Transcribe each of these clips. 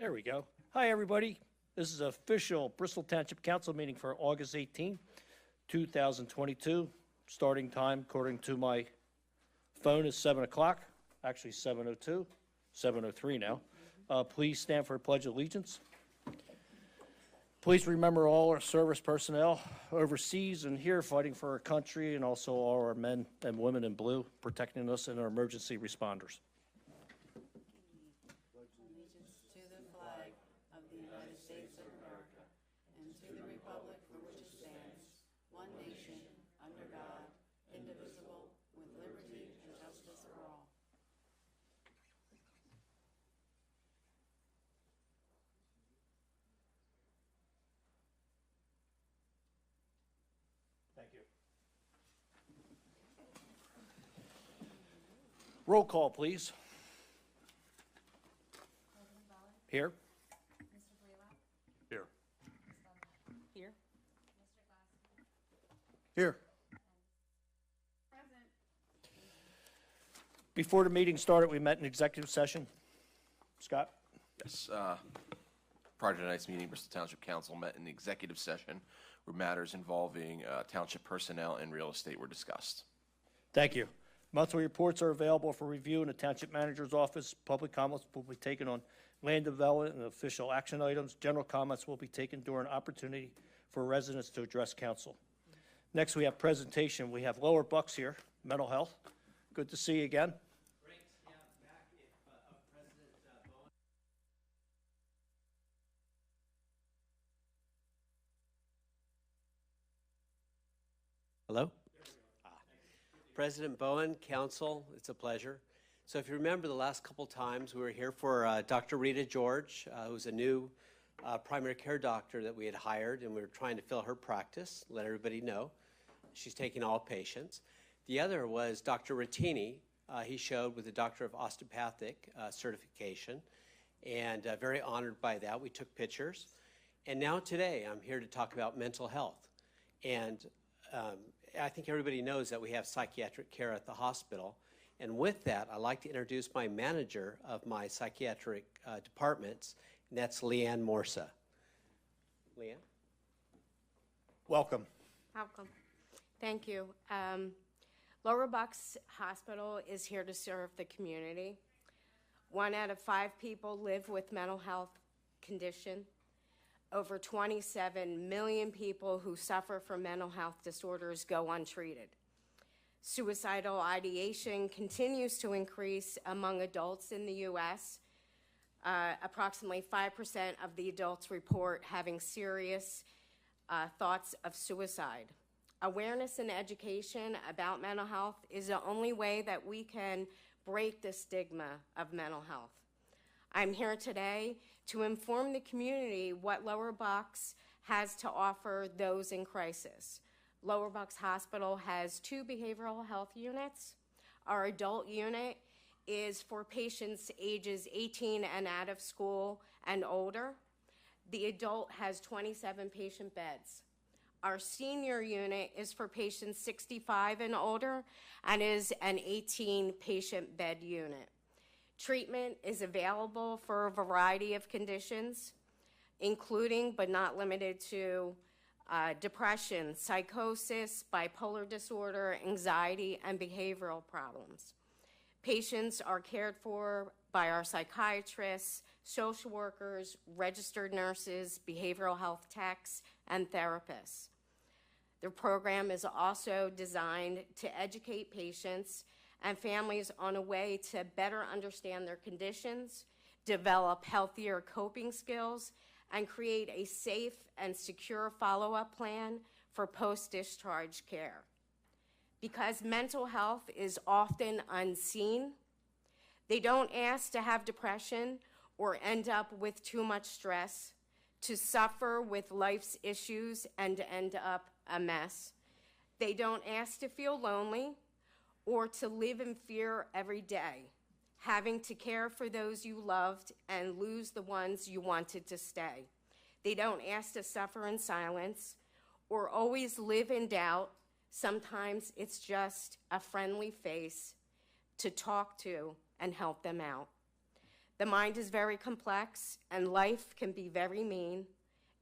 There we go. Hi, everybody. This is an official Bristol Township Council meeting for August 18, 2022. Starting time, according to my phone, is 7 o'clock. Actually, 7:02, 7:03 now. Please stand for a pledge of allegiance. Please remember all our service personnel overseas and here fighting for our country, and also all our men and women in blue protecting us and our emergency responders. Allegiance to the flag of the United States of America and to the republic for which it stands, one nation, under God, indivisible, with liberty and justice for all. Thank you. Roll call, please. Here. Mr. Blaylock? Here. Here. Here. Present. Before the meeting started, we met in executive session. Scott? Yes. Prior to tonight's meeting, Bristol Township Council met in executive session where matters involving township personnel and real estate were discussed. Thank you. Monthly reports are available for review in the Township Manager's office. Public comments will be taken on land development and official action items. General comments will be taken during opportunity for residents to address council. Next, we have presentation. We have Lower Bucks here, mental health. Good to see you again. Great, yeah, back if President Bowen. Hello? President Bowen, Council, it's a pleasure. So if you remember the last couple times we were here for Dr. Rita George, who's a new primary care doctor that we had hired, and we were trying to fill her practice, let everybody know. She's taking all patients. The other was Dr. Rattini. He showed with the Doctor of Osteopathic certification, and very honored by that. We took pictures. And now today I'm here to talk about mental health. And I think everybody knows that we have psychiatric care at the hospital. And with that, I'd like to introduce my manager of my psychiatric departments, and that's Leanne Morsa. Leanne? Welcome. Welcome. Thank you. Lower Bucks Hospital is here to serve the community. 1 out of 5 people live with mental health condition. Over 27 million people who suffer from mental health disorders go untreated. Suicidal ideation continues to increase among adults in the U.S. Approximately 5% of the adults report having serious thoughts of suicide. Awareness and education about mental health is the only way that we can break the stigma of mental health. I'm here today to inform the community what Lower Bucks has to offer those in crisis. Lower Bucks Hospital has 2 behavioral health units. Our adult unit is for patients ages 18 and out of school and older. The adult has 27 patient beds. Our senior unit is for patients 65 and older and is an 18 patient bed unit. Treatment is available for a variety of conditions, including but not limited to depression, psychosis, bipolar disorder, anxiety, and behavioral problems. Patients are cared for by our psychiatrists, social workers, registered nurses, behavioral health techs, and therapists. The program is also designed to educate patients and families on a way to better understand their conditions, develop healthier coping skills, and create a safe and secure follow-up plan for post-discharge care. Because mental health is often unseen, they don't ask to have depression or end up with too much stress, to suffer with life's issues and to end up a mess. They don't ask to feel lonely or to live in fear every day, having to care for those you loved and lose the ones you wanted to stay. They don't ask to suffer in silence or always live in doubt. Sometimes it's just a friendly face to talk to and help them out. The mind is very complex, and life can be very mean.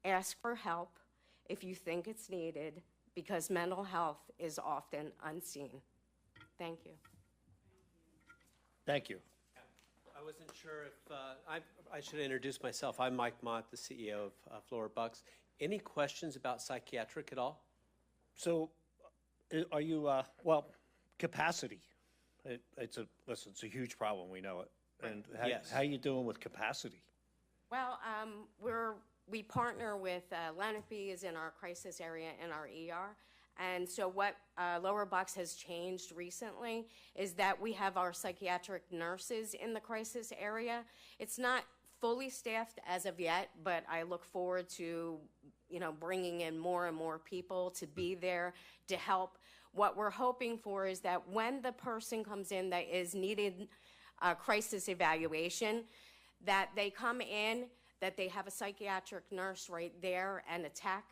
Ask for help if you think it's needed, because mental health is often unseen. Thank you. Thank you. I wasn't sure if, I should introduce myself. I'm Mike Mott, the CEO of Lower Bucks. Any questions about psychiatric at all? So, are you, well, capacity? Listen, it's a huge problem, we know it. And Yes. how you doing with capacity? Well, we partner with Lenape is in our crisis area in our ER. And so what Lower Bucks has changed recently is that we have our psychiatric nurses in the crisis area. It's not fully staffed as of yet, but I look forward to, bringing in more and more people to be there to help. What we're hoping for is that when the person comes in that is needed crisis evaluation, that they come in, that they have a psychiatric nurse right there and a tech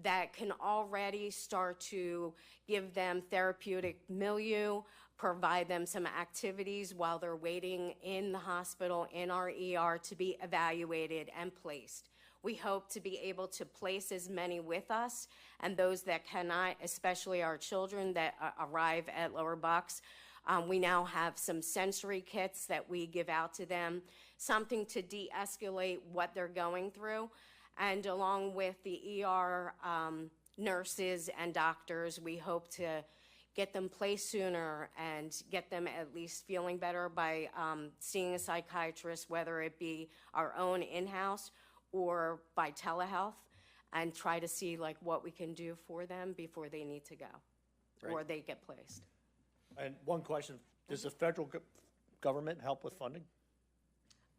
that can already start to give them therapeutic milieu, provide them some activities while they're waiting in the hospital, in our ER, to be evaluated and placed. We hope to be able to place as many with us, and those that cannot, especially our children that arrive at Lower Bucks. We now have some sensory kits that we give out to them, something to de-escalate what they're going through. And along with the ER nurses and doctors, we hope to get them placed sooner and get them at least feeling better by seeing a psychiatrist, whether it be our own in-house or by telehealth, and try to see what we can do for them before they need to go or they get placed. And one question, does the federal government help with funding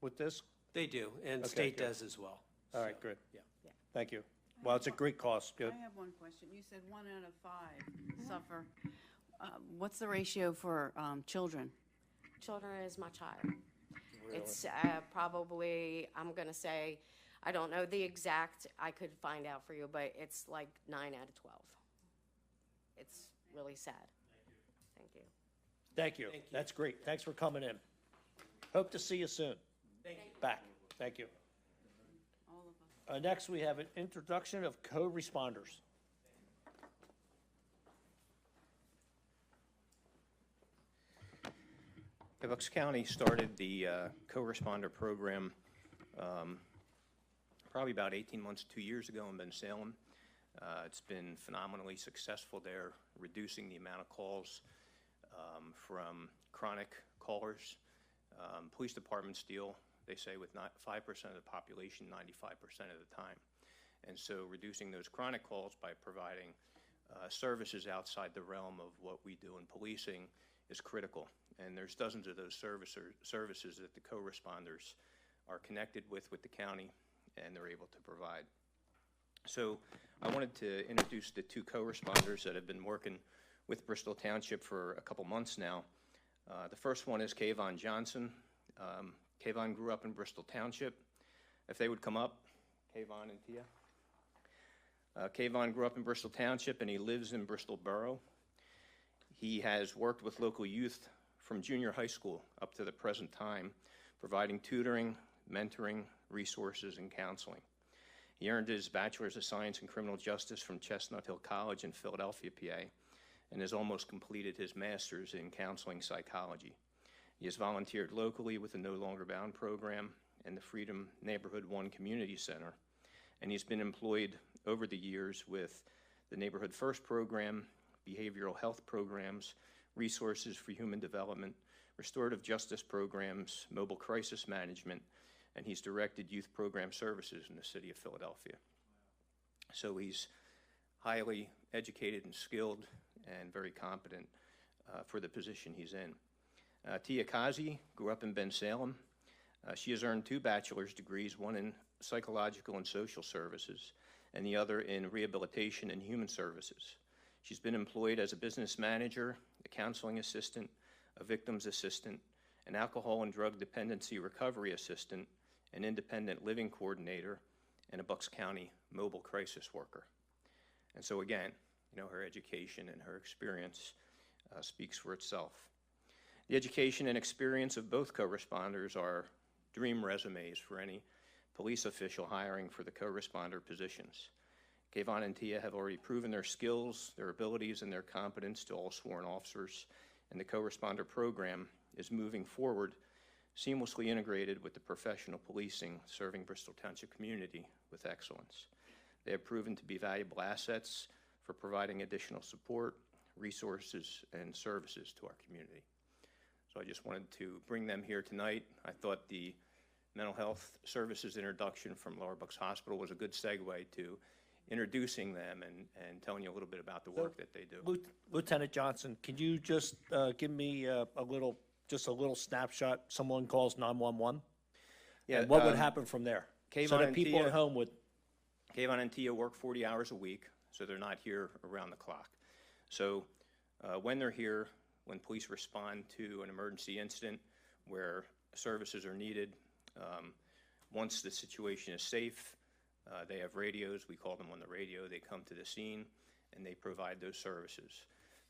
with this? They do, and Okay, state good. does as well. All right, good. Yeah. Thank you. Well, it's a great cause. Good. I have one question. You said 1 out of 5 suffer. What's the ratio for children? Children is much higher. It's probably, I'm going to say, I don't know the exact, I could find out for you, but it's like 9 out of 12. It's really sad. Thank you. Thank you. Thank you. That's great. Thanks for coming in. Hope to see you soon. Thank you. Back. Thank you. All of us. Next, we have an introduction of co-responders. Bucks County started the co-responder program probably about 18 months, 2 years ago in Bensalem. It's been phenomenally successful there, reducing the amount of calls from chronic callers. Police departments deal, they say, with 5% of the population 95% of the time. And so reducing those chronic calls by providing services outside the realm of what we do in policing is critical. And there's dozens of those services that the co-responders are connected with the county, and they're able to provide. So I wanted to introduce the two co-responders that have been working with Bristol Township for a couple months now. The first one is Kayvon Johnson. Kayvon grew up in Bristol Township. If they would come up, Kayvon and Tia. Kayvon grew up in Bristol Township, and he lives in Bristol Borough. He has worked with local youth from junior high school up to the present time, providing tutoring, mentoring, resources, and counseling. He earned his Bachelor's of Science in Criminal Justice from Chestnut Hill College in Philadelphia, PA, and has almost completed his Master's in Counseling Psychology. He has volunteered locally with the No Longer Bound program and the Freedom Neighborhood 1 Community Center, and he's been employed over the years with the Neighborhood First program, behavioral health programs, resources for human development, restorative justice programs, mobile crisis management, and he's directed youth program services in the city of Philadelphia. So he's highly educated and skilled and very competent for the position he's in. Tia Kazi grew up in Bensalem. She has earned 2 bachelor's degrees, one in psychological and social services, and the other in rehabilitation and human services. She's been employed as a business manager, a counseling assistant, a victim's assistant, an alcohol and drug dependency recovery assistant, an independent living coordinator, and a Bucks County mobile crisis worker. And so again, her education and her experience speaks for itself. The education and experience of both co-responders are dream resumes for any police official hiring for the co-responder positions. Kayvon and Tia have already proven their skills, their abilities, and their competence to all sworn officers, and the co-responder program is moving forward, seamlessly integrated with the professional policing serving Bristol Township community with excellence. They have proven to be valuable assets for providing additional support, resources, and services to our community. So I just wanted to bring them here tonight. I thought the mental health services introduction from Lower Bucks Hospital was a good segue to introducing them and telling you a little bit about the work that they do. Lieutenant Johnson, can you just give me a little snapshot? Someone calls 911? Yeah, And what would happen from there? So Kayvon that and people Tia- at home would, Kayvon and Tia work 40 hours a week, so they're not here around the clock. So when they're here, when police respond to an emergency incident where services are needed, once the situation is safe, they have radios. We call them on the radio. They come to the scene, and they provide those services.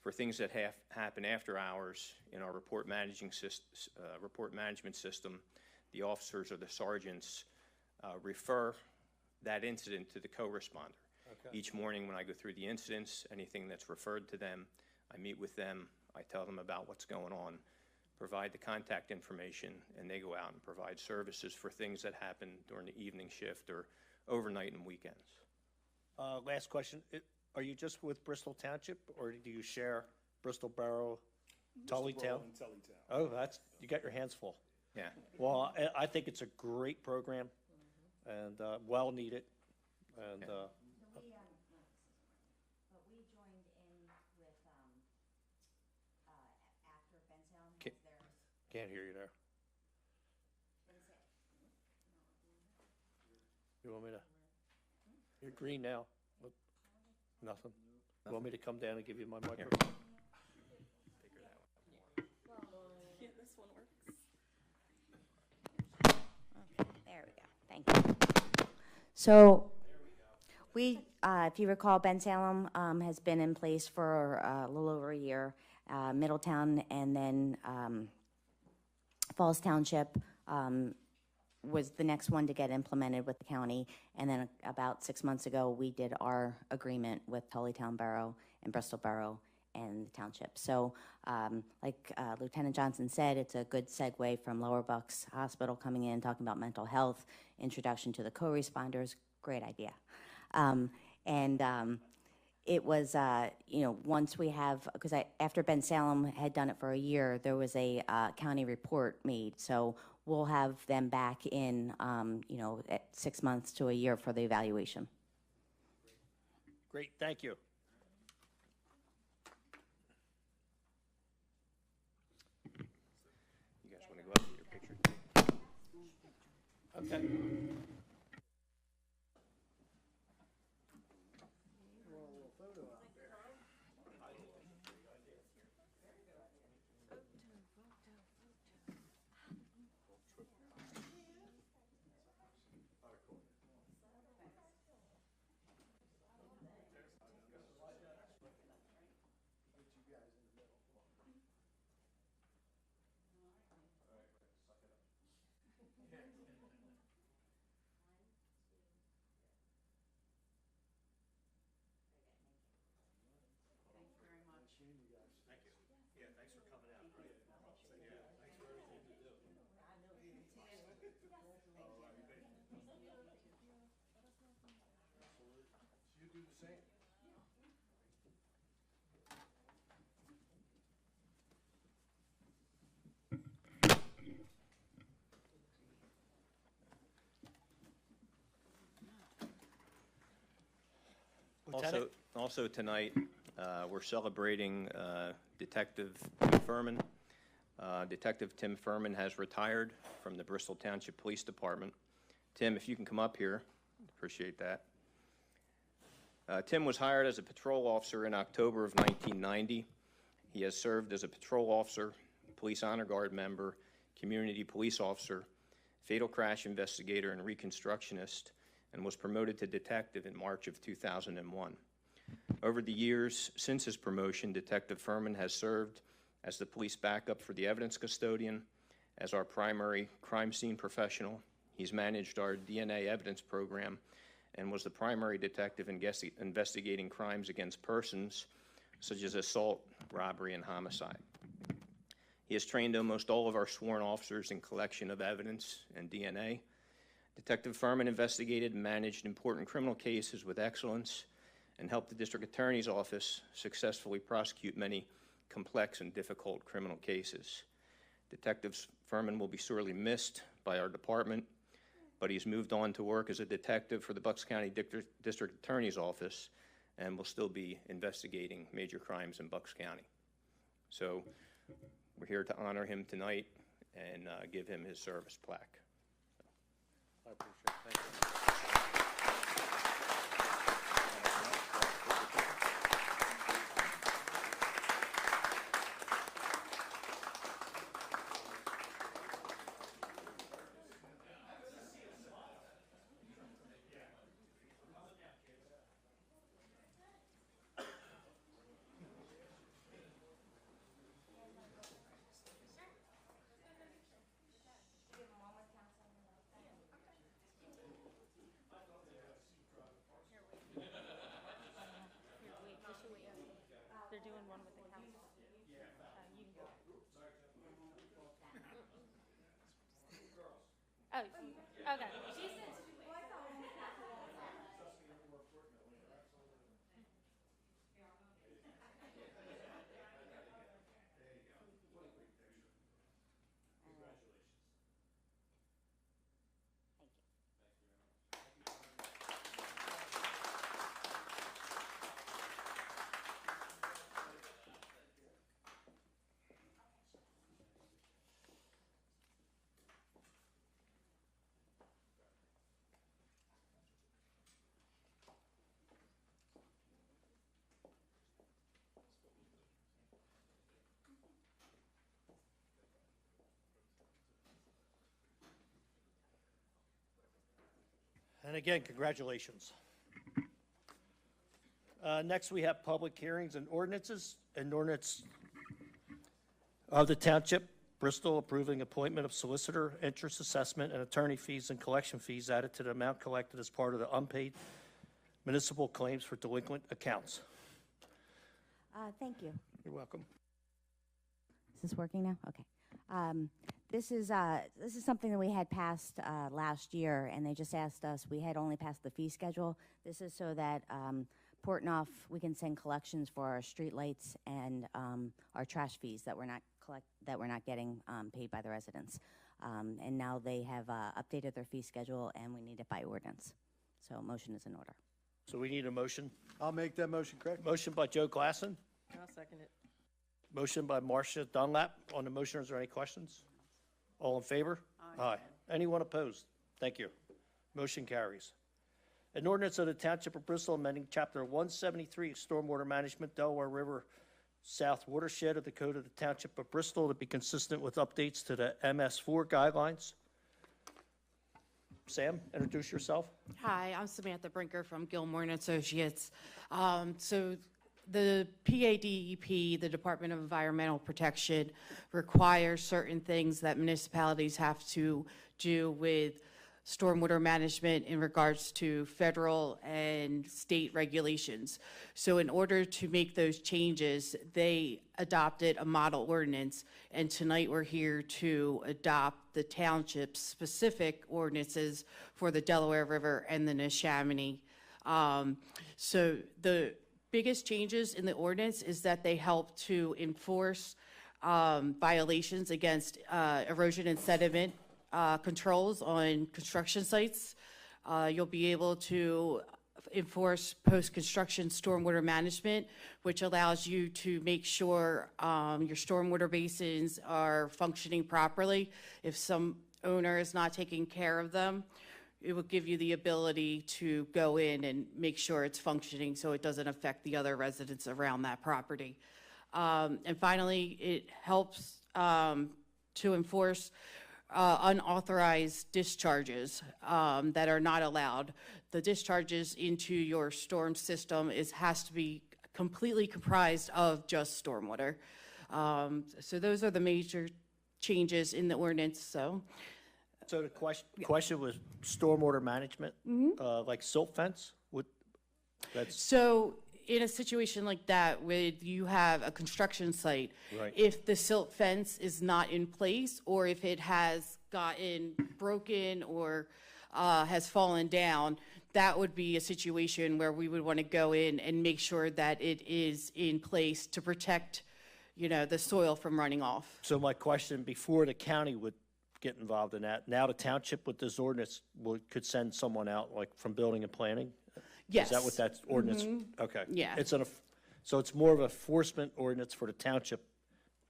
For things that happen after hours in our report management system, the officers or the sergeants refer that incident to the co-responder. Okay. Each morning when I go through the incidents, anything that's referred to them, I meet with them, I tell them about what's going on, provide the contact information, and they go out and provide services for things that happen during the evening shift or overnight and weekends. last question, are you just with Bristol Township, or do you share Bristol Borough, Tullytown? Oh, you got your hands full. Yeah. Well, I think it's a great program, and well needed, and But we joined in with, after Ben Salem Ca- has theirs. can't hear you there. You want me to? You're green now. Look, nothing. You want me to come down and give you my microphone? There we go, thank you. So, we, if you recall, Ben Salem has been in place for a little over a year. Middletown and then Falls Township was the next one to get implemented with the county. And then about 6 months ago, we did our agreement with Tullytown Borough and Bristol Borough and the township. So like Lieutenant Johnson said, it's a good segue from Lower Bucks Hospital coming in, talking about mental health, introduction to the co-responders, great idea. It was, once we have, because after Ben Salem had done it for a year, there was a county report made. So we'll have them back in, at 6 months to a year for the evaluation. Great, thank you. You guys want to go up with your picture? Okay. Lieutenant? Also tonight, we're celebrating Detective Tim Furman. Detective Tim Furman has retired from the Bristol Township Police Department. Tim, if you can come up here, appreciate that. Tim was hired as a patrol officer in October of 1990. He has served as a patrol officer, police honor guard member, community police officer, fatal crash investigator, and reconstructionist, and was promoted to detective in March of 2001. Over the years since his promotion, Detective Furman has served as the police backup for the evidence custodian, as our primary crime scene professional. He's managed our DNA evidence program and was the primary detective investigating crimes against persons such as assault, robbery, and homicide. He has trained almost all of our sworn officers in collection of evidence and DNA. Detective Furman investigated and managed important criminal cases with excellence and helped the District Attorney's Office successfully prosecute many complex and difficult criminal cases. Detective Furman will be sorely missed by our department, but he's moved on to work as a detective for the Bucks County District Attorney's Office and will still be investigating major crimes in Bucks County. So we're here to honor him tonight and give him his service plaque. I appreciate it. Thank you. They're doing one with the council. You can go. Oh, okay. And again, congratulations. Next, we have public hearings and ordinances. An ordinance of the Township, Bristol, approving appointment of solicitor, interest assessment, and attorney fees and collection fees added to the amount collected as part of the unpaid municipal claims for delinquent accounts. Thank you. You're welcome. Is this working now? Okay. This is something that we had passed last year, and they just asked us. We had only passed the fee schedule. This is so that Portnoy, we can send collections for our street lights and our trash fees that we're not getting paid by the residents. And now they have updated their fee schedule, and we need it by ordinance. So motion is in order. So we need a motion. I'll make that motion, Craig. Motion by Joe Glassen. I'll second it. Motion by Marcia Dunlap. On the motion, is there any questions? All in favor? Aye. Anyone opposed? Thank you. Motion carries. An ordinance of the Township of Bristol amending Chapter 173 Stormwater Management, Delaware River South Watershed of the Code of the Township of Bristol to be consistent with updates to the MS4 guidelines. Sam, introduce yourself. Hi, I'm Samantha Brinker from Gilmore and Associates. So the PADEP, the Department of Environmental Protection, requires certain things that municipalities have to do with stormwater management in regards to federal and state regulations. So in order to make those changes, they adopted a model ordinance, and tonight we're here to adopt the township's specific ordinances for the Delaware River and the Neshaminy. So the biggest changes in the ordinance is that they help to enforce violations against erosion and sediment controls on construction sites. You'll be able to enforce post-construction stormwater management, which allows you to make sure your stormwater basins are functioning properly. If some owner is not taking care of them, it will give you the ability to go in and make sure it's functioning so it doesn't affect the other residents around that property. And finally, it helps to enforce unauthorized discharges that are not allowed. The discharges into your storm system has to be completely comprised of just stormwater. So those are the major changes in the ordinance, so. So the question was stormwater management, like silt fence? That's, So in a situation like that, where you have a construction site, Right. if the silt fence is not in place, or if it has gotten broken or has fallen down, that would be a situation where we would want to go in and make sure that it is in place to protect, the soil from running off. so my question, before the county would get involved in that, now the township with this ordinance could send someone out, like from building and planning? Yes. Is that what that ordinance? Okay. Yeah. So it's more of a enforcement ordinance for the township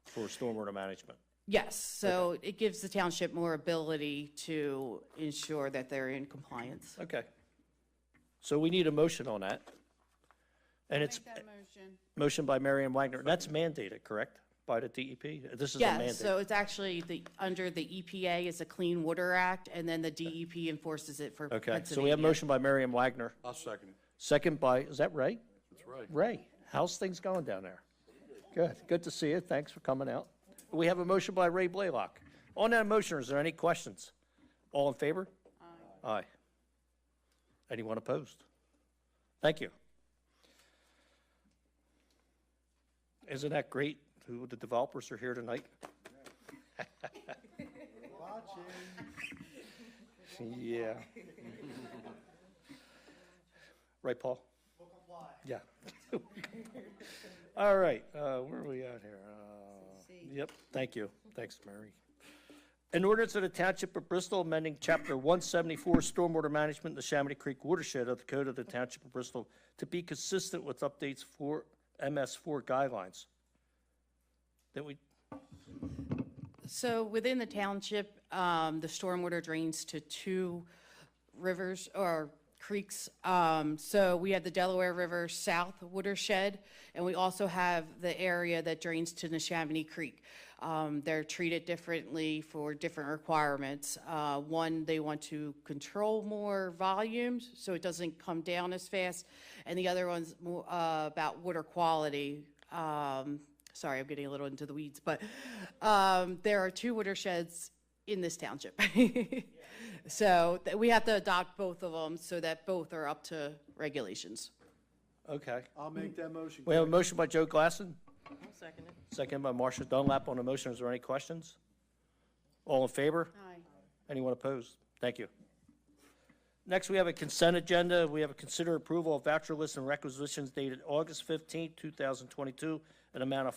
for stormwater management? Yes, so it gives the township more ability to ensure that they're in compliance. Okay. So we need a motion on that. And it's Make that motion. motion by Marion Wagner. That's mandated, correct, by the DEP? This is a Yeah, mandate. so it's actually under the EPA, it's a Clean Water Act, and then the DEP enforces it for Okay, Pennsylvania. so we have a motion by Marion Wagner. I'll second it. Second by, is that Ray? That's right. Ray, how's things going down there? Good to see you. Thanks for coming out. We have a motion by Ray Blaylock. On that motion, is there any questions? All in favor? Aye. Aye. Anyone opposed? Thank you. Isn't that great? Who the developers are here tonight? Yeah. Right, Paul? Yeah. All right, where are we at here? Yep, thank you. Thanks, Mary. An ordinance of the Township of Bristol amending Chapter 174 Stormwater Management in the Chamonix Creek Watershed of the Code of the Township of Bristol to be consistent with updates for MS4 guidelines. That we, So within the township, the stormwater drains to two rivers or creeks. So we have the Delaware River South watershed, and we also have the area that drains to Neshaminy Creek. They're treated differently for different requirements. One, they want to control more volumes so it doesn't come down as fast, and the other one's more about water quality. Sorry, I'm getting a little into the weeds, but there are two watersheds in this township. So we have to adopt both of them so that both are up to regulations. okay. I'll make that motion. We have a motion by Joe Glasson, I'll second it. second by Marcia Dunlap on the motion. Is there any questions? All in favor? Aye. Anyone opposed? Thank you. Next, we have a consent agenda. We have a consider approval of voucher lists and requisitions dated August 15, 2022, an amount of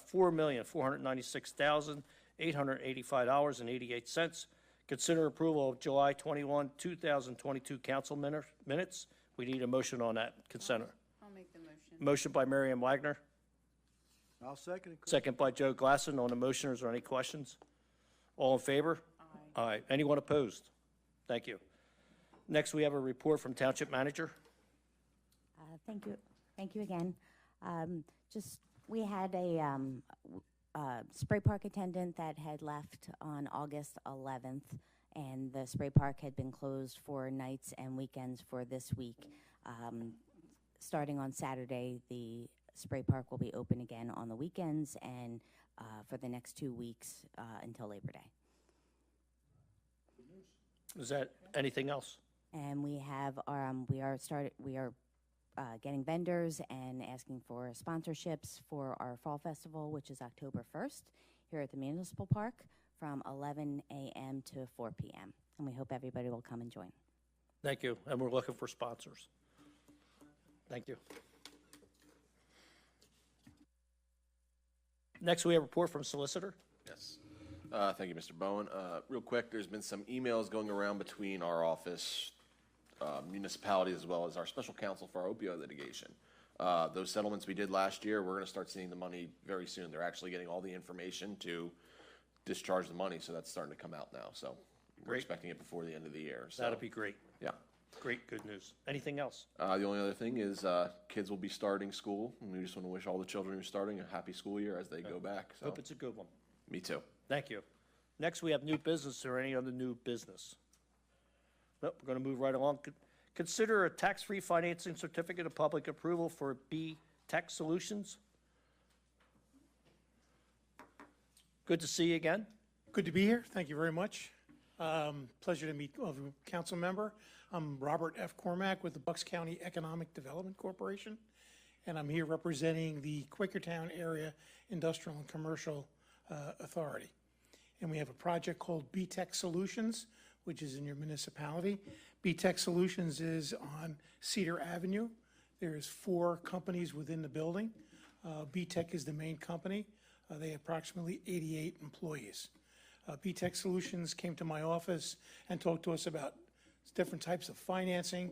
$4,496,885.88. Consider approval of July 21, 2022 council minutes. We need a motion on that consent. I'll make the motion. Motion by Marion Wagner, I'll second it. Chris. second by Joe Glasson. On the motion, is there any questions? All in favor? Aye. Aye. Anyone opposed? Thank you. Next, we have a report from Township Manager. Thank you. Thank you again. We had a spray park attendant that had left on August 11th, and the spray park had been closed for nights and weekends for this week. Starting on Saturday, the spray park will be open again on the weekends and for the next 2 weeks until Labor Day. Is that anything else? And we have we are getting vendors and asking for sponsorships for our fall festival, which is October 1st here at the Municipal Park from 11 a.m. to 4 p.m. And we hope everybody will come and join. Thank you, and we're looking for sponsors. Thank you. Next, we have a report from Solicitor. Yes. Thank you, Mr. Bowen. Real quick, there's been some emails going around between our office, municipalities, as well as our special counsel for our opioid litigation. Those settlements we did last year, we're going to start seeing the money very soon. They're actually getting all the information to discharge the money, so that's starting to come out now. So we're Great. expecting it before the end of the year. So, That'd be great. yeah. Great, good news. Anything else? The only other thing is kids will be starting school, and we just want to wish all the children who are starting a happy school year as they go back. So, Hope it's a good one. me too. Thank you. Next, we have new business or any other new business. Nope, we're going to move right along. Consider a tax-free financing certificate of public approval for B Tech Solutions. Good to see you again. Good to be here. Thank you very much. Pleasure to meet a council member. I'm Robert F. Cormack with the Bucks County Economic Development Corporation, and I'm here representing the Quakertown Area Industrial and Commercial Authority. And we have a project called B-Tech Solutions, which is in your municipality. B-Tech Solutions is on Cedar Avenue. There's 4 companies within the building. B-Tech is the main company. They have approximately 88 employees. B-Tech Solutions came to my office and talked to us about different types of financing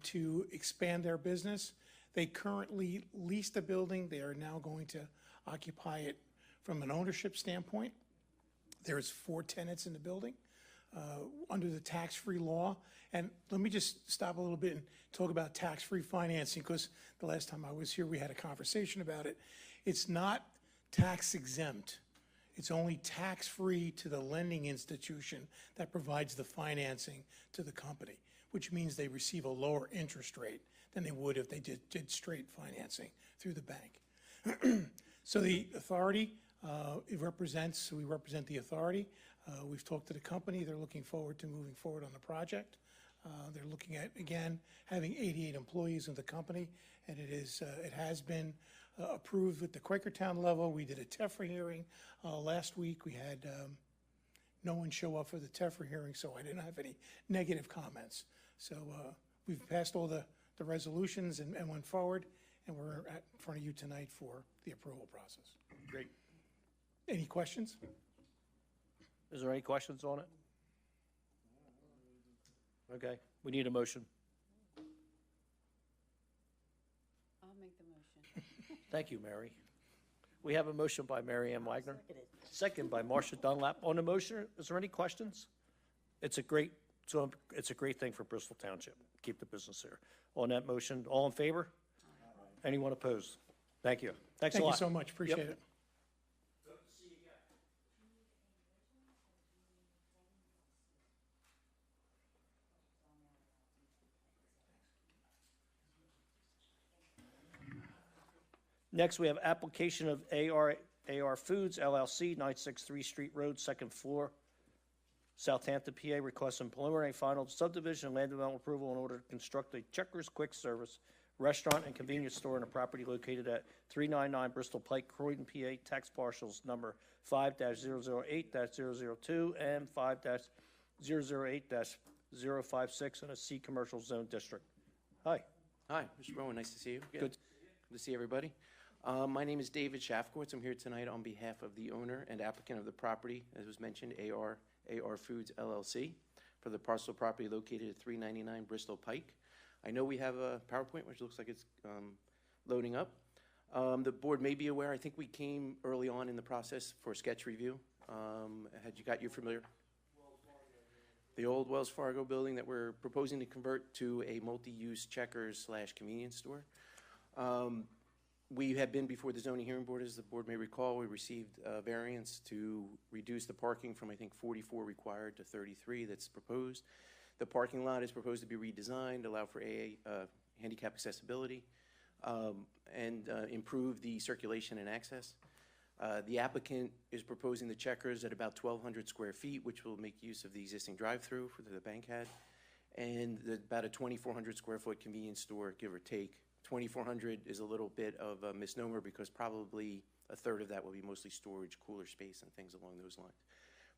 to expand their business. They currently lease the building. They are now going to occupy it from an ownership standpoint. There's 4 tenants in the building under the tax-free law. And let me just stop a little bit and talk about tax-free financing, because the last time I was here, we had a conversation about it. It's not tax exempt. It's only tax-free to the lending institution that provides the financing to the company, which means they receive a lower interest rate than they would if they did straight financing through the bank. So the authority, we represent the authority. We've talked to the company. They're looking forward to moving forward on the project. They're looking at, again, having 88 employees in the company, and it has been approved at the Quakertown level. We did a TEFRA hearing last week. We had no one show up for the TEFRA hearing, so I didn't have any negative comments. So we've passed all the resolutions and went forward, and we're in front of you tonight for the approval process. Great. Any questions? Is there any questions on it? Okay, we need a motion. I'll make the motion. Thank you, Mary. We have a motion by Mary Ann Wagner. Second by Marcia Dunlap. On the motion, is there any questions? It's a great thing for Bristol Township. Keep the business here. On that motion, all in favor? Anyone opposed? Thank you. Thanks a lot. Thank you so much. Appreciate Yep. it. Next, we have application of AR Foods LLC, 963 Street Road, second floor, Southampton, PA, requesting preliminary final subdivision and land development approval in order to construct a Checkers Quick Service restaurant and convenience store on a property located at 399 Bristol Pike, Croydon, PA, tax parcels number 5-008-002 and 5-008-056 in a C commercial zone district. Hi. Hi, Mr. Bowen, nice to see you. Good. Good to see everybody. My name is David Shafkowitz. I'm here tonight on behalf of the owner and applicant of the property, as was mentioned, AR Foods LLC, for the parcel property located at 399 Bristol Pike. I know we have a PowerPoint, which looks like it's loading up. The board may be aware, I think we came early on in the process for a sketch review. Had you got you familiar? The old Wells Fargo building that we're proposing to convert to a multi-use Checkers / convenience store. We have been before the zoning hearing board, as the board may recall. We received a variance to reduce the parking from, I think, 44 required to 33 that's proposed. The parking lot is proposed to be redesigned, allow for handicap accessibility, and improve the circulation and access. The applicant is proposing the Checkers at about 1,200 square feet, which will make use of the existing drive-through that the bank had, and about a 2,400 square foot convenience store, give or take. 2,400 is a little bit of a misnomer because probably a third of that will be mostly storage, cooler space, and things along those lines.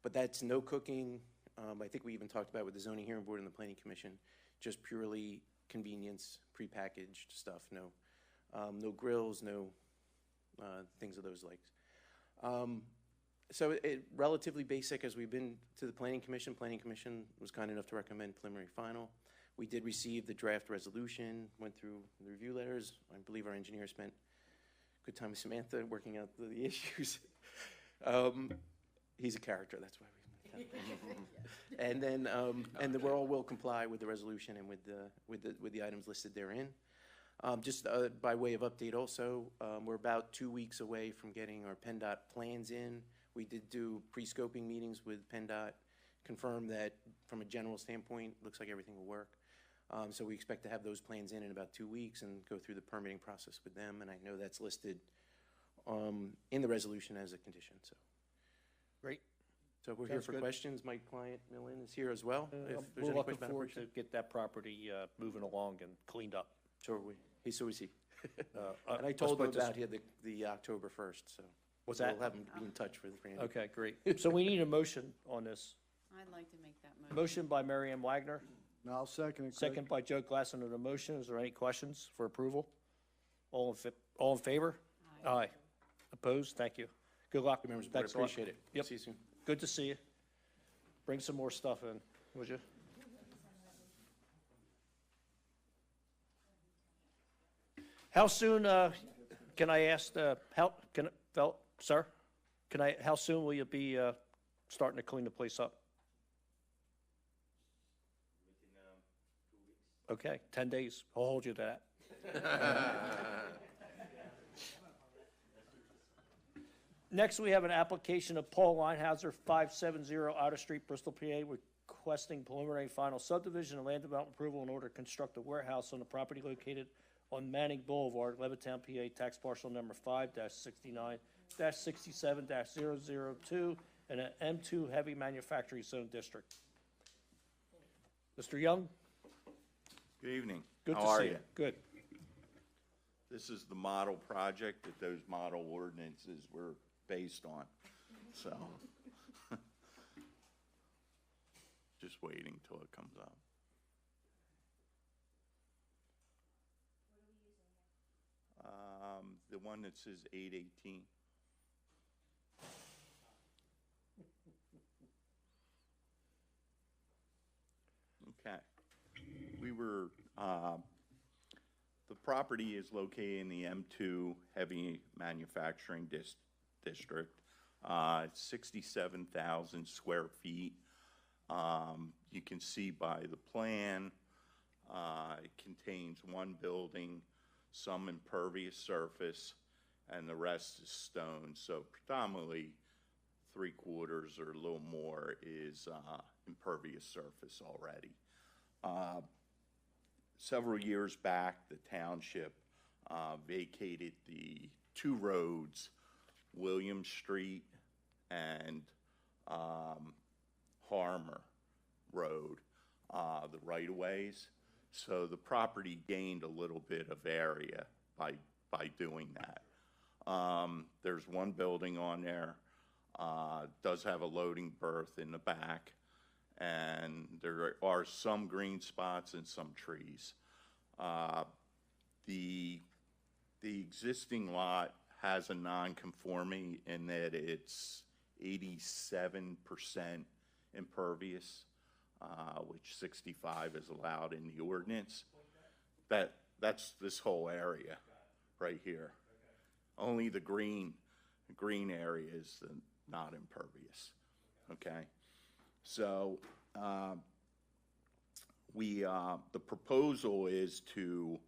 But that's no cooking. I think we even talked about it with the zoning hearing board and the planning commission, just purely convenience, prepackaged stuff. No grills, no things of those likes. So it relatively basic. As we've been to the planning commission was kind enough to recommend preliminary final. We did receive the draft resolution, went through the review letters. I believe our engineer spent a good time with Samantha working out the issues. He's a character, that's why we. And then, and we're all will comply with the resolution and with the items listed therein. Just by way of update also, we're about 2 weeks away from getting our PennDOT plans in. We did do pre-scoping meetings with PennDOT, confirm that from a general standpoint, looks like everything will work. So we expect to have those plans in about 2 weeks and go through the permitting process with them. And I know that's listed in the resolution as a condition. So Great. So we're here Sounds for good. questions. My client, Millen, is here as well. If there's We're any looking question about forward to operation. get that property moving along and cleaned up. So so is he. Uh, And I told him let's put this- about here the October 1st, so. What's that? We'll have him be in touch with Randy. Okay, great. So we need a motion on this. I'd like to make that motion. Motion by Mary Ann Wagner, And I'll second it, Craig. second by Joe Glass under the motion. Is there any questions for approval? All in favor? Aye. Opposed? Thank you. Good luck. Members of the board, Thanks a lot. appreciate it. Yep. See you soon. Good to see you. Bring some more stuff in, would you? How soon, can I ask, sir? How soon will you be, starting to clean the place up? Okay, 10 days. I'll hold you to that. Next, we have an application of Paul Linehauser, 570 Otter Street, Bristol, PA, requesting preliminary final subdivision and land development approval in order to construct a warehouse on the property located on Manning Boulevard, Levittown, PA, tax parcel number 5-69-67-002, in an M2 heavy manufacturing zone district. Mr. Young? Good evening. Good How to are see you? you. Good. This is the model project that those model ordinances were based on, so. Just waiting till it comes up. The one that says 818. Okay. We were, the property is located in the M2 heavy manufacturing district. It's 67,000 square feet. You can see by the plan, it contains one building, some impervious surface, and the rest is stone. So predominantly, 3/4 or a little more is impervious surface already. Several years back, the township vacated the two roads, William Street and Harmer Road, the right-of-ways. So the property gained a little bit of area by doing that. There's one building on there, does have a loading berth in the back, and there are some green spots and some trees. The existing lot has a non-conforming in that it's 87% impervious, which 65 is allowed in the ordinance. That's this whole area right here. Only the green area is not impervious, okay? So, the proposal is to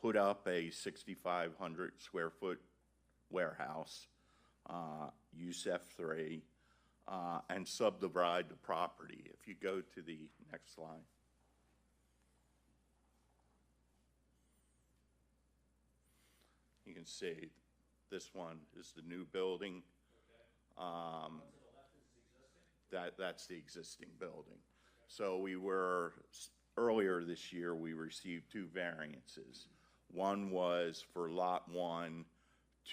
put up a 6,500 square foot warehouse, use F3, and subdivide the property. If you go to the next slide. You can see this one is the new building. That's the existing building. So earlier this year, we received two variances. One was for Lot 1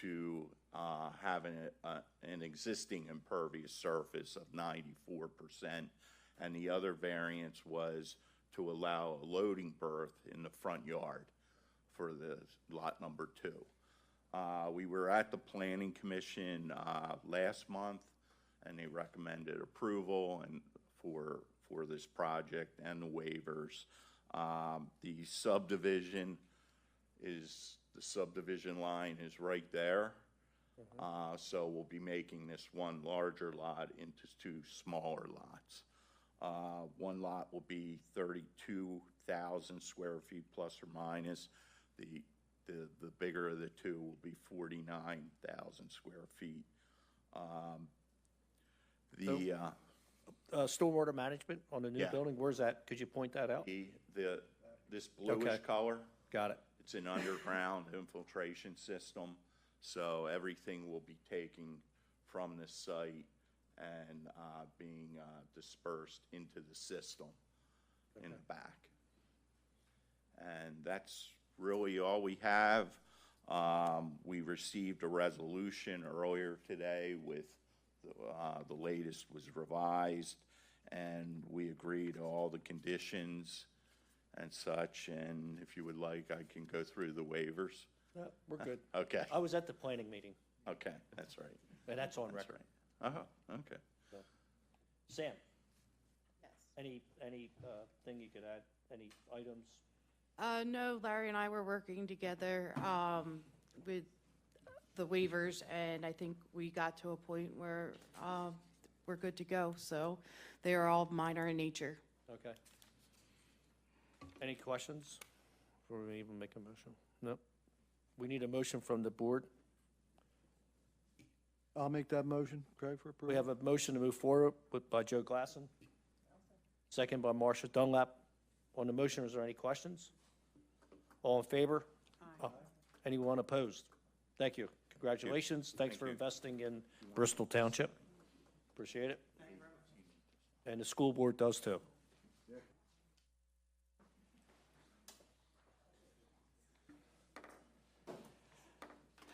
to have an existing impervious surface of 94%, and the other variance was to allow a loading berth in the front yard for the lot number 2. We were at the Planning Commission last month, and they recommended approval and for this project and the waivers. The subdivision line is right there. So we'll be making this one larger lot into two smaller lots. One lot will be 32,000 square feet plus or minus. The bigger of the two will be 49,000 square feet. Stormwater management on the new Yeah. building, where's that? Could you point that out? This bluish Okay. color, Got it. it's an underground infiltration system, so everything will be taken from this site and being dispersed into the system in the back. And that's really all we have. We received a resolution earlier today with the latest was revised, and we agree to all the conditions and such. And if you would like, I can go through the waivers. No, we're good. Okay. I was at the planning meeting, Okay, that's right. and that's on That's record. right. Okay. Sam, Yes. any thing you could add? Any items? No, Larry and I were working together with the waivers, and I think we got to a point where we're good to go. So they are all minor in nature. Okay. Any questions before we even make a motion? No? We need a motion from the board. I'll make that motion, Craig, for approval. We have a motion to move forward by Joe Glasson. Second by Marcia Dunlap. On the motion, is there any questions? All in favor? Aye. Anyone opposed? Thank you. Congratulations. Thanks for investing in Bristol Township. Appreciate it. And the school board does too.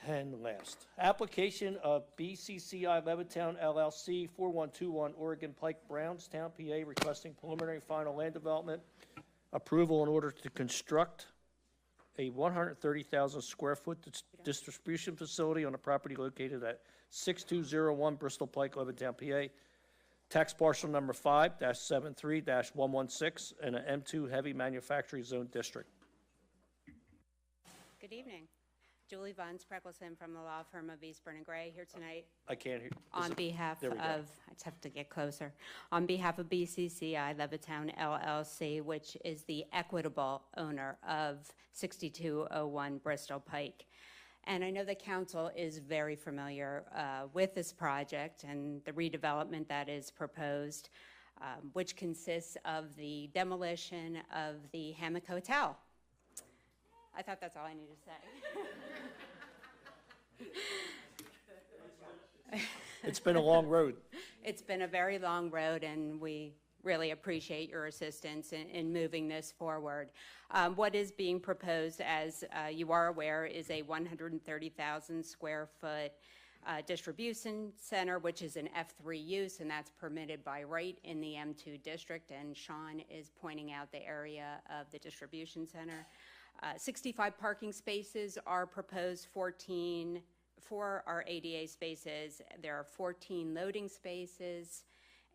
And last, application of BCCI Levittown LLC, 4121 Oregon Pike, Brownstown, PA, requesting preliminary final land development approval in order to construct a 130,000 square foot distribution facility on a property located at 6201 Bristol Pike, Levittown, PA. Tax parcel number 5-73-116 in an M2 heavy manufacturing zone district. Good evening. Julie Von Spreckelson from the law firm of Eastburn and Gray here tonight. I can't hear. On behalf there of, we go. I just have to get closer. On behalf of BCCI Levittown LLC, which is the equitable owner of 6201 Bristol Pike. And I know the council is very familiar with this project and the redevelopment that is proposed, which consists of the demolition of the Hammock Hotel. I thought that's all I needed to say. It's been a long road. It's been a very long road, and we really appreciate your assistance in moving this forward. What is being proposed, as you are aware, is a 130,000 square foot distribution center, which is an F3 use, and that's permitted by right in the M2 district, and Sean is pointing out the area of the distribution center. 65 parking spaces are proposed, 14 for our ADA spaces. There are 14 loading spaces,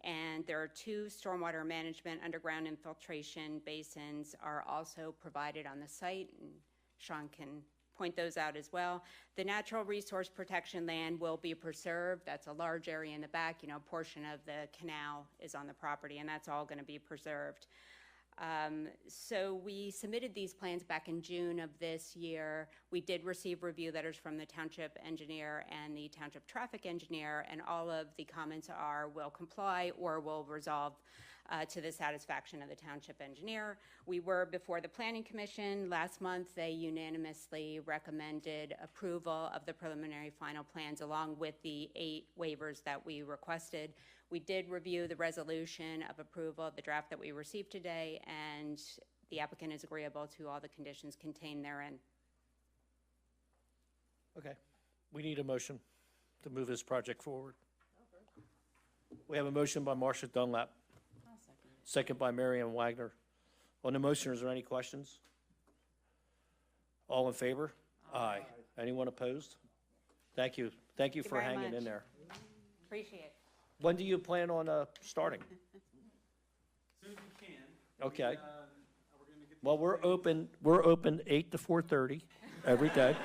and there are 2 stormwater management underground infiltration basins are also provided on the site, and Sean can point those out as well. The natural resource protection land will be preserved. That's a large area in the back. You know, a portion of the canal is on the property, and that's all going to be preserved. So we submitted these plans back in June of this year. We did receive review letters from the township engineer and the township traffic engineer, and all of the comments are will comply or will resolve to the satisfaction of the township engineer. We were before the Planning Commission last month. They unanimously recommended approval of the preliminary final plans along with the 8 waivers that we requested. We did review the resolution of approval of the draft that we received today, and the applicant is agreeable to all the conditions contained therein. Okay. We need a motion to move this project forward. We have a motion by Marcia Dunlap. Second by Marianne Wagner. On the motion, is there any questions? All in favor? Aye. Anyone opposed? Thank you. Thank you for very hanging much. in there. Appreciate it. When do you plan on starting? Soon as we can. Okay. We're gonna get Well, we're open 8 to 4:30 every day.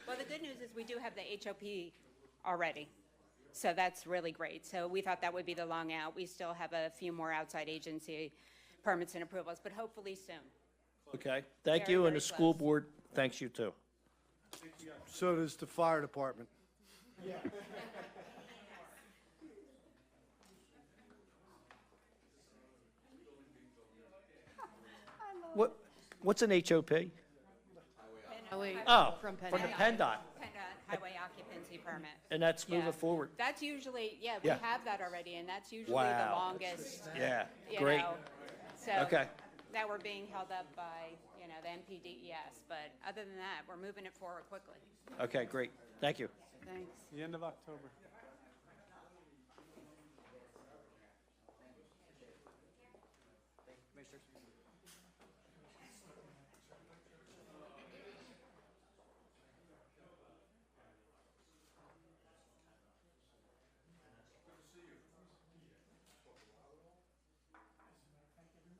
Well, the good news is we do have the HOP already, so that's really great. So we thought that would be the long out. We still have a few more outside agency permits and approvals, but hopefully soon. Okay. Thank Very, you, and very the school close. board thanks you too. So does the fire department. What's an HOP? Oh, wait, Oh, from from the PennDOT. PennDOT. PennDOT Highway Occupancy occupancy permit. And that's moving Yeah. forward. That's usually, yeah, we Yeah. have that already, and that's usually the Wow. longest, Yeah, you great. know. So Okay. now we're being held up by, you know, the MPDES, but other than that, we're moving it forward quickly. Okay, great. Thank you. Thanks. The end of October.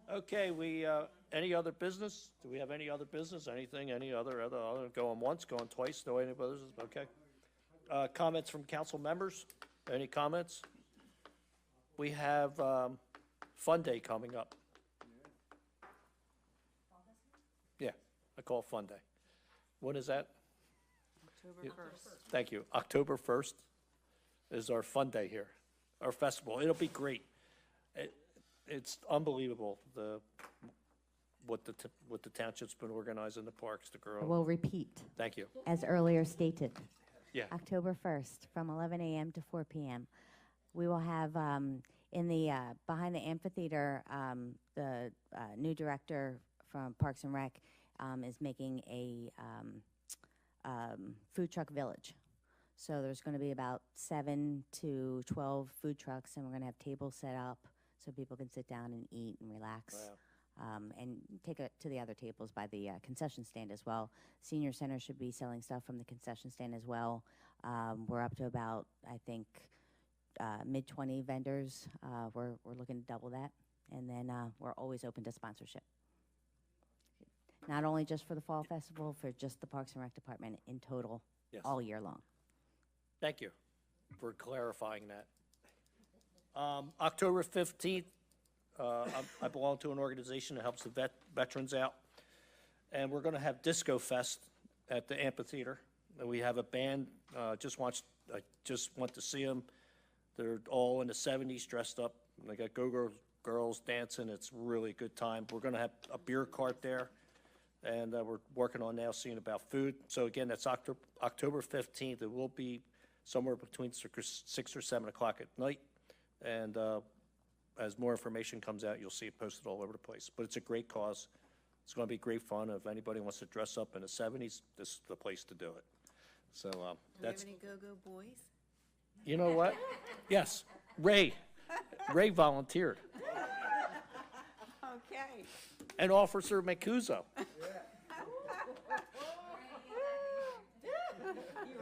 Okay, any other business? Do we have any other business? Anything, any other, going once, going twice, no any others? Okay. Comments from council members? Any comments? We have, Fun Day coming up. Yeah, I call it Fun Day. When is that? October 1st. Thank you. October 1st is our Fun Day here, our festival. It'll be great. It's unbelievable, what the township's been organizing, the parks, the girls. We'll repeat, Thank you. as earlier stated. Yeah. October 1st, from 11 a.m. to 4 p.m. We will have, in the, behind the amphitheater, the new director from Parks and Rec is making a food truck village. So there's going to be about 7 to 12 food trucks, and we're going to have tables set up so people can sit down and eat and relax. And take it to the other tables by the concession stand as well. Senior Center should be selling stuff from the concession stand as well. We're up to about, I think, mid-20 vendors. We're looking to double that. And then we're always open to sponsorship. Not only just for the Fall Festival, for just the Parks and Rec Department in total, Yes. all year long. Thank you for clarifying that. October 15th, I belong to an organization that helps the veterans out. And we're going to have Disco Fest at the amphitheater. And we have a band, I just want to see them. They're all in the 70s dressed up. They got go-go girls dancing. It's really a good time. We're going to have a beer cart there. And we're working on now seeing about food. So again, that's October 15th. It will be somewhere between 6 or 7 o'clock at night. And as more information comes out, you'll see it posted all over the place. But it's a great cause. It's going to be great fun. If anybody wants to dress up in the 70s, this is the place to do it. So that's. Do we have any go-go boys? You know what? Yes, Ray volunteered, Okay. and Officer Mancuso. You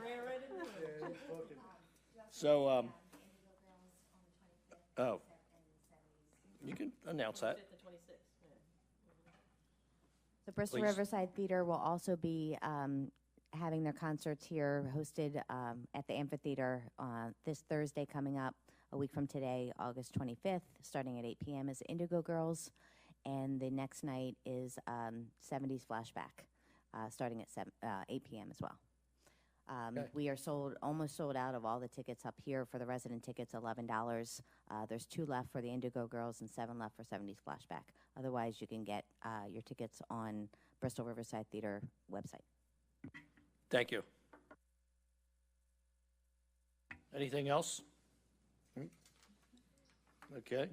ran right into it. So, oh, you can announce that. The Bristol Please. Riverside Theater will also be having their concerts here hosted at the amphitheater this Thursday coming up, a week from today, August 25th, starting at 8 p.m. is Indigo Girls, and the next night is 70s Flashback, starting at 8 p.m. as well. Okay. We are almost sold out of all the tickets up here. For the resident tickets, $11. There's 2 left for the Indigo Girls and 7 left for 70s Flashback. Otherwise, you can get your tickets on Bristol Riverside Theater website. Thank you. Anything else? Okay.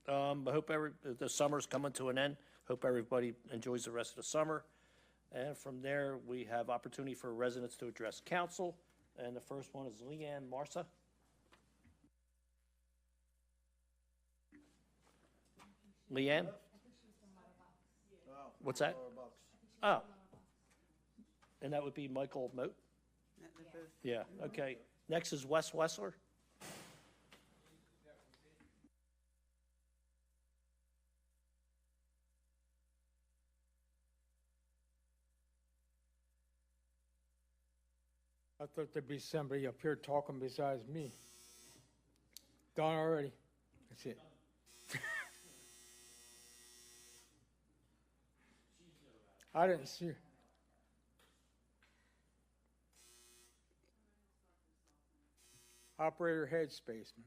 I hope the summer's coming to an end. Hope everybody enjoys the rest of the summer. And from there, we have opportunity for residents to address council. And the first one is Leanne Marsa. Leanne? What's that? Oh. And that would be Michael Moat? At the booth. Yeah, okay. Next is Wes Wessler. I thought there'd be somebody up here talking besides me. Done already. That's it. I didn't see her. Operator headspace, man.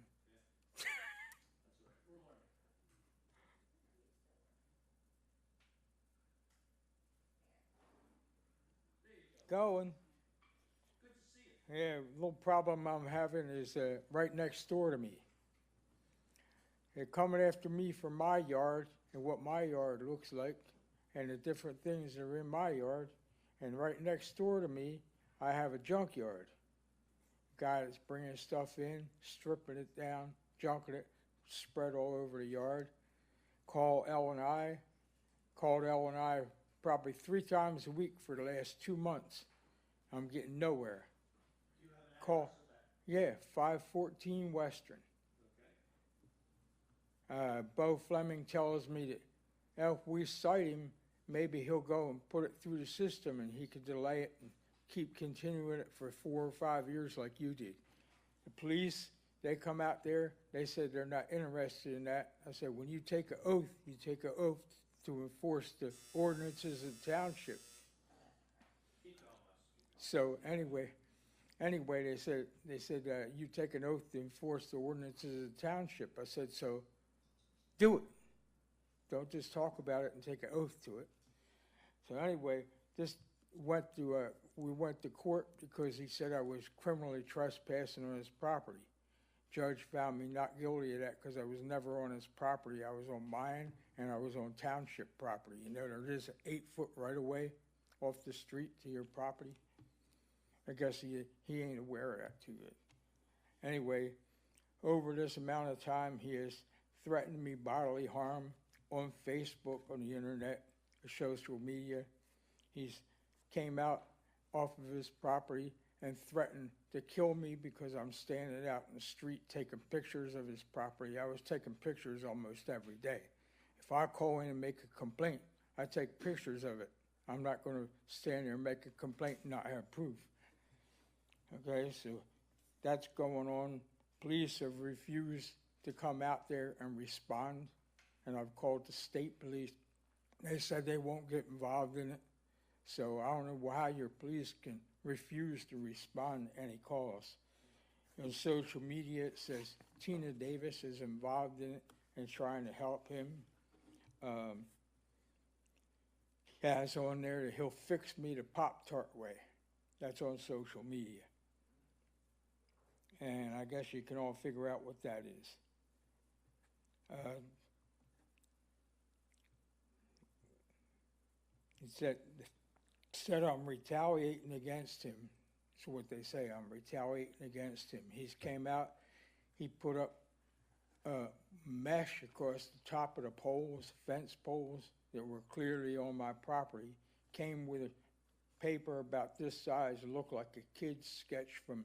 Going. Yeah, little problem I'm having is right next door to me. They're coming after me for my yard and what my yard looks like and the different things that are in my yard. And right next door to me, I have a junkyard. Guy that's bringing stuff in, stripping it down, junking it, spread all over the yard. Called L&I probably 3 times a week for the last 2 months. I'm getting nowhere. Call, yeah, 514 Western. Bo Fleming tells me that if we cite him, maybe he'll go and put it through the system and he could delay it and keep continuing it for 4 or 5 years like you did. The police, they come out there, they said they're not interested in that. I said, when you take an oath, you take an oath to enforce the ordinances of the township. So anyway, they said you take an oath to enforce the ordinances of the township. I said, so do it. Don't just talk about it and take an oath to it. So anyway, this we went to court because he said I was criminally trespassing on his property. Judge found me not guilty of that because I was never on his property. I was on mine and I was on township property. You know, there is an 8-foot right of way off the street to your property. I guess he ain't aware of that too good. Anyway, over this amount of time, he has threatened me bodily harm on Facebook, on the internet, social media. He's came out off of his property and threatened to kill me because I'm standing out in the street taking pictures of his property. I was taking pictures almost every day. If I call in and make a complaint, I take pictures of it. I'm not going to stand there and make a complaint and not have proof. Okay, so that's going on. Police have refused to come out there and respond, and I've called the state police. They said they won't get involved in it. So I don't know how your police can refuse to respond to any calls. On social media, it says Tina Davis is involved in it and trying to help him. Has on there that he'll fix me the Pop-Tart way. That's on social media. And I guess you can all figure out what that is. It said I'm retaliating against him. That's what they say. I'm retaliating against him. He's came out, he put up mesh across the top of the poles, fence poles that were clearly on my property. Came with a paper about this size, it looked like a kid's sketch from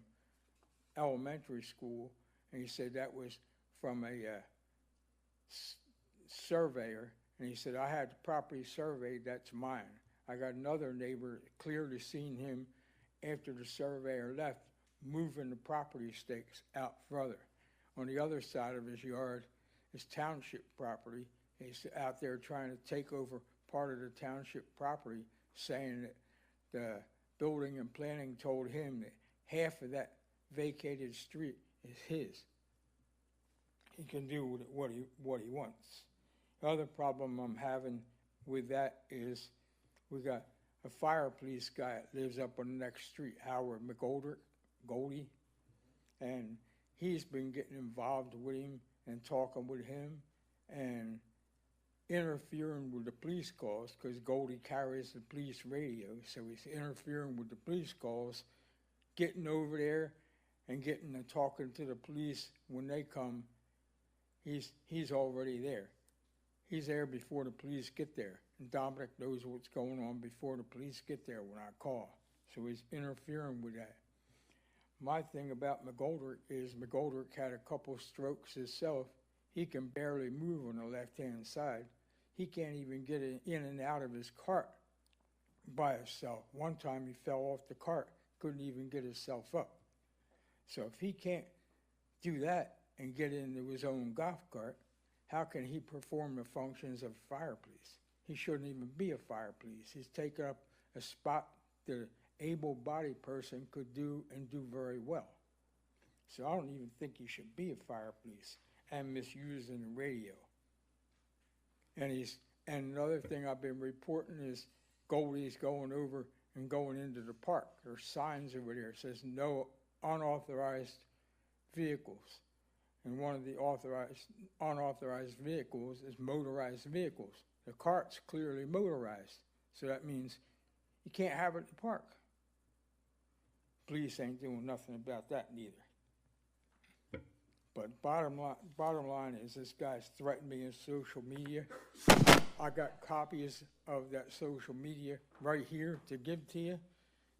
elementary school, and he said that was from a surveyor, and he said, I had the property surveyed, that's mine. I got another neighbor clearly seen him after the surveyor left, moving the property stakes out further. On the other side of his yard is township property. He's out there trying to take over part of the township property, saying that the building and planning told him that half of that vacated street is his. He can do with it what he wants. The other problem I'm having with that is we got a fire police guy that lives up on the next street, Howard Goldie, and he's been getting involved with him and talking with him and interfering with the police calls because Goldie carries the police radio, so he's interfering with the police calls, getting over there and getting and talking to the police when they come. He's already there. He's there before the police get there. And Dominic knows what's going on before the police get there when I call. So he's interfering with that. My thing about McGoldrick is McGoldrick had a couple strokes himself. He can barely move on the left-hand side. He can't even get in and out of his cart by himself. One time he fell off the cart, couldn't even get himself up. So if he can't do that and get into his own golf cart, how can he perform the functions of fire police? He shouldn't even be a fire police. He's taken up a spot that an able-bodied person could do and do very well. So I don't even think he should be a fire police and misusing the radio. And another thing I've been reporting is Goldie's going over and going into the park. There's signs over there that says no unauthorized vehicles. And one of the unauthorized vehicles is motorized vehicles. The cart's clearly motorized, so that means you can't have it at the park. Police ain't doing nothing about that neither. But bottom line is this guy's threatened me in social media. I got copies of that social media right here to give to you.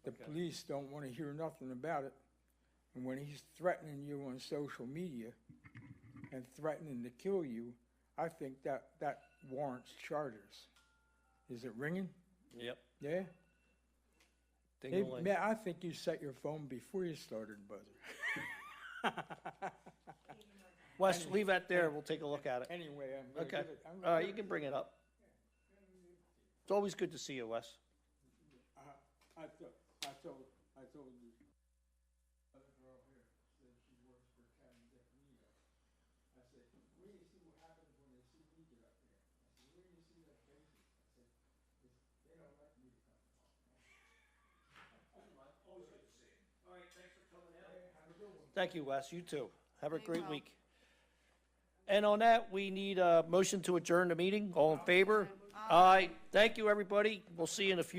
The police don't want to hear nothing about it. And when he's threatening you on social media and threatening to kill you, I think that warrants charges. Is it ringing? Yep. Yeah? Hey, Ding-a-ling. man, I think you set your phone before you started buzzing. Wes, leave that there, we'll take a look at it. Anyway, I'm gonna Okay. give it. I'm All gonna right, give you it- can bring it up. It's always good to see you, Wes. I told you. Other girl here said she works for Captain Definido. I said, where do you see what happens when they see me get up there? I said, where do you see their faces? I said, they don't like me to come. Always good to see you. All right, thanks for coming out. Have a good one. Thank you, Wes, you too. Have a great week. And on that, we need a motion to adjourn the meeting. All in favor? Aye. Thank you, everybody. We'll see you in a few